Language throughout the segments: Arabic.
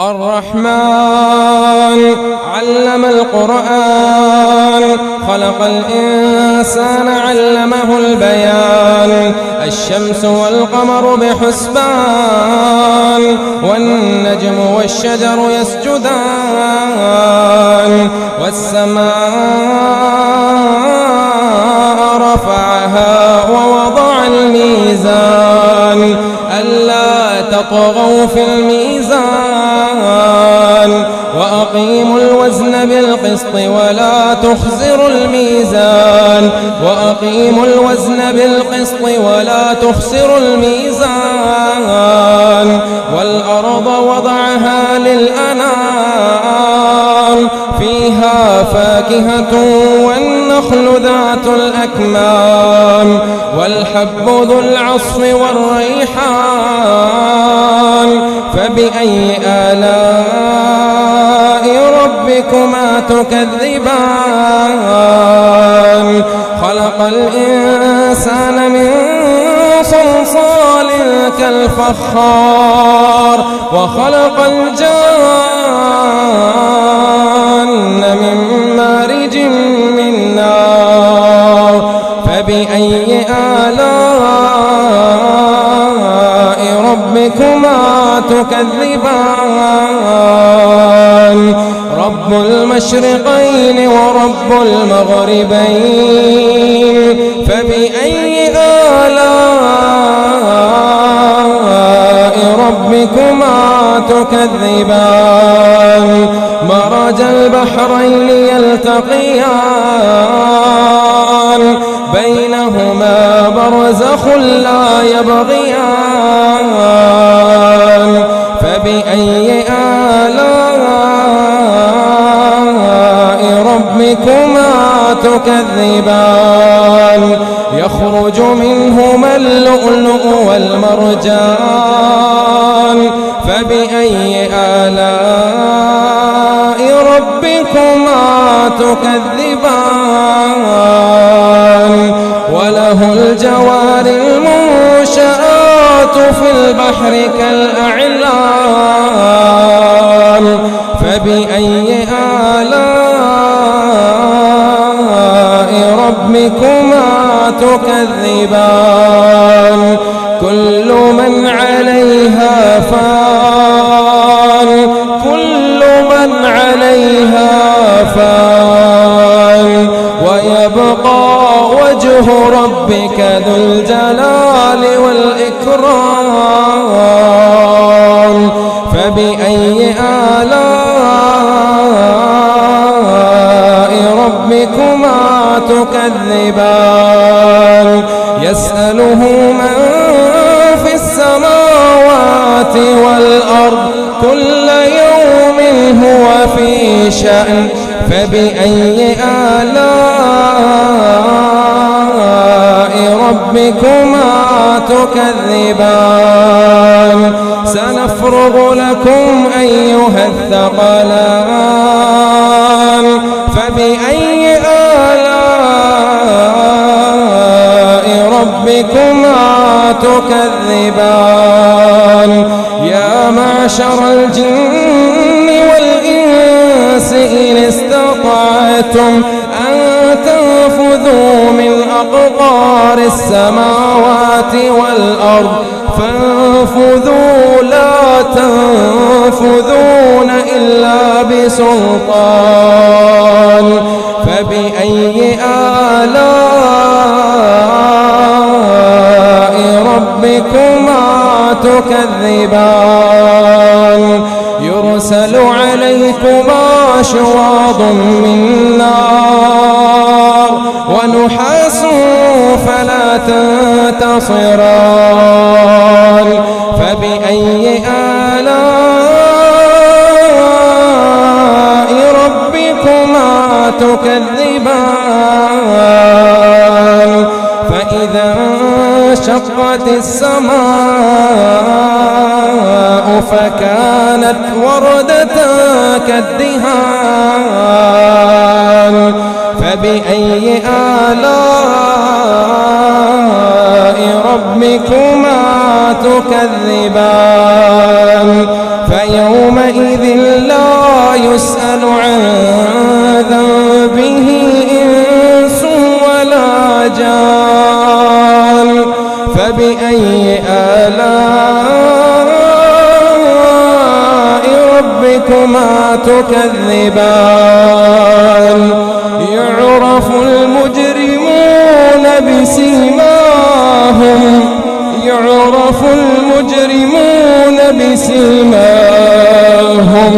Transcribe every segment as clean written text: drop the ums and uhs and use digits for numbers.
الرحمن علم القرآن خلق الإنسان علمه البيان الشمس والقمر بحسبان والنجم والشجر يسجدان والسماء رفعها ووضع الميزان ألا تطغوا في الميزان وأقيموا الوزن بالقسط ولا تخسروا الميزان وأقيموا الوزن بالقسط ولا تخسروا الميزان والأرض وضعها للأنام فيها فاكهة والنخل ذات الأكمام والحب ذو العصف والريحان فبأي آلاء ربكما تكذبان خلق الإنسان من صلصال كالفخار وخلق الجان من مارج من نار فبأي آلاء ربكما تكذبان رب المشرقين ورب المغربين فبأي آلاء ربكما تكذبان مرج البحرين يلتقيان بينهما برزخ لا يبغيان فبأي آلاء ربكما تكذبان يخرج منهما اللؤلؤ والمرجان فبأي آلاء ربكما تكذبان وله الجوار المنشآت في البحر كالأعلام فبأي آلاء ربكما تكذبان كل من عليها فان كل من عليها فان ويبقى وجه ربك ذو الجلال والإكرام فبأي آلاء ربكما تكذبان يسأله من في السماوات والأرض كل يوم هو في شأن فبأي آلاء ربكما تكذبان سنفرغ لكم أيها الثقلان فبأي آلاء ربكما تكذبان يا معشر الجن والإنس إن استطعتم أن تنفذوا من أقطار السماوات والأرض فانفذوا لا تنفذون إلا بسلطان فبأي آلاء ربكما تكذبان يرسل عليكما شواظ من نار ونحاس فلا تنتصران فبأي آلاء ربكما تكذبان فإذا انشقت السماء فكانت وردة كالدهان فبأي آلاء ربكما تكذبان فيوم يومئذ لا يسأل عن ذنبه إنس ولا جان فبأي آلاء ربكما تكذبان يعرف المجرمون بسيماهم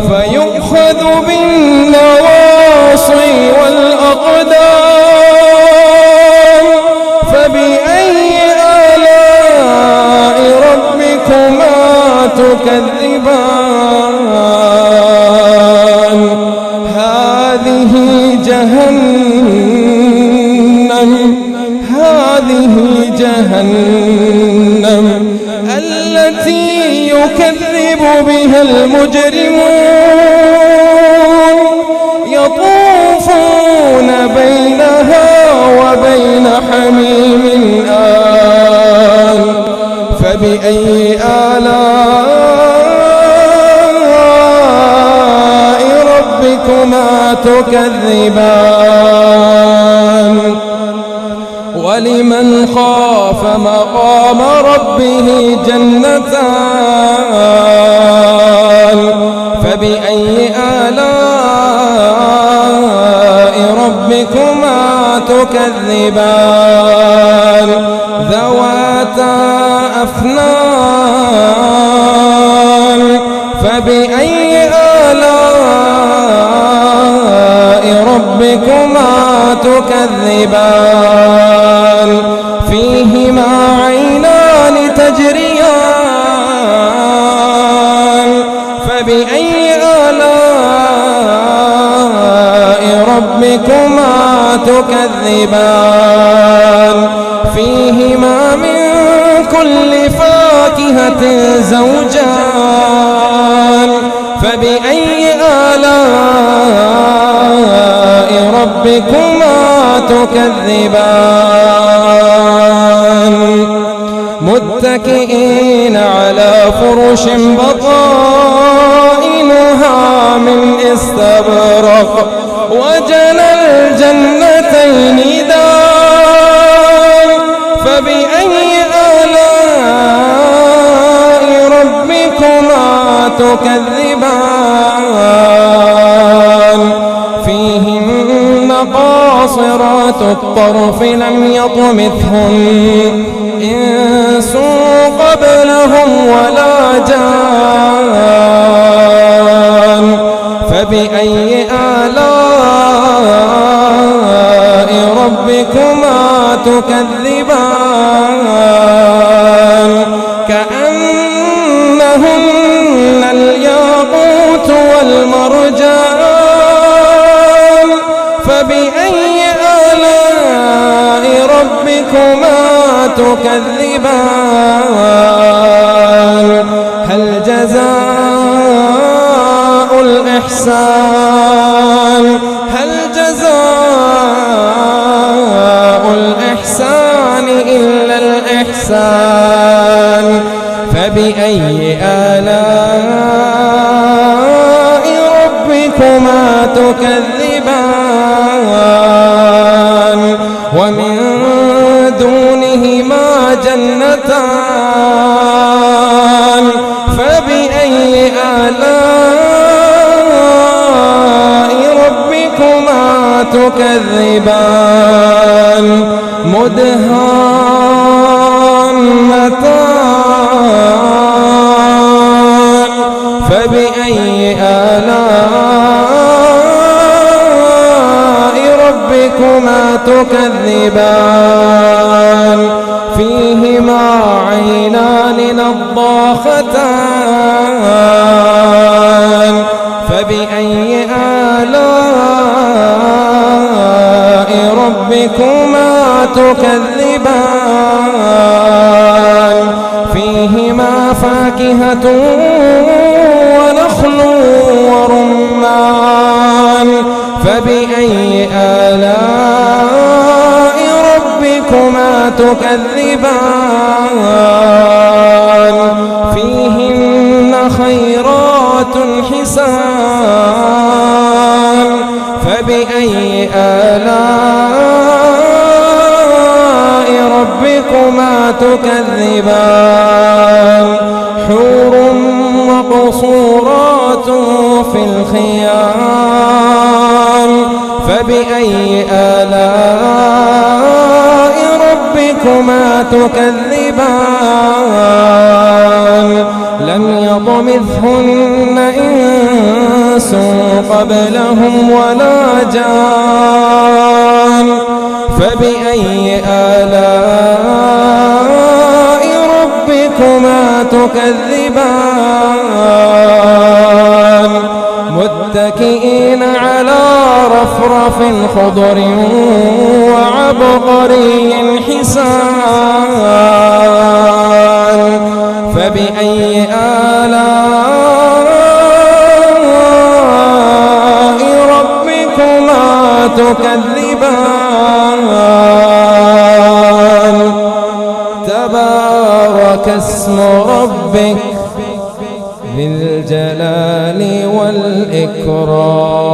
فيؤخذ بالنواصي والأقدام فبأي آلاء ربكما تكذبان هذه جهنم التي يكذب بها المجرمون يطوفون بينها وبين حميم آن فبأي آلاء ربكما تكذبان ولمن خاف مقام ربه جنتان فبأي آلاء ربكما تكذبان ذواتا أفنان فبأي آلاء ربكما تكذبان فيهما عينان تجريان فبأي آلاء ربكما تكذبان فيهما من كل فاكهة زوجان فبأي آلاء ربكما تكذبان متكئين على فرش بطائنها من استبرق وجنى الجنتين دان فبأي آلاء ربكما تكذبان فيهن قاصرات الطرف لم يطمثهن إنس قبلهم ولا جان فبأي آلاء ربكما تكذبان كأنهن الياقوت والمرجان فبأي آلاء ربكما تكذبان هل جزاء الإحسان إلا الإحسان فبأي آلاء ربكما تكذبان ومن دونهما جنتان فبأي آلاء ربكما تكذبان مدهامتان فبأي آلاء ربكما تكذبان فيهما عينان نضاختان فبأي آلاء ربكما تكذبان فيهما فاكهة ونخل ورمان فبأي آلاء ربكما تكذبان فيهن خيرات حسان فبأي آلاء ربكما تكذبان حور مقصورات في الخيام فبأي آلاء ربكما تكذبان لم يطمثهن إنس قبلهم ولا جان فبأي آلاء ربكما تكذبان متكئين على رفرف خضر وعبقري حسان فبأي آلاء ربكما تكذبان تبارك اسم ربك ذي الجلال والإكرام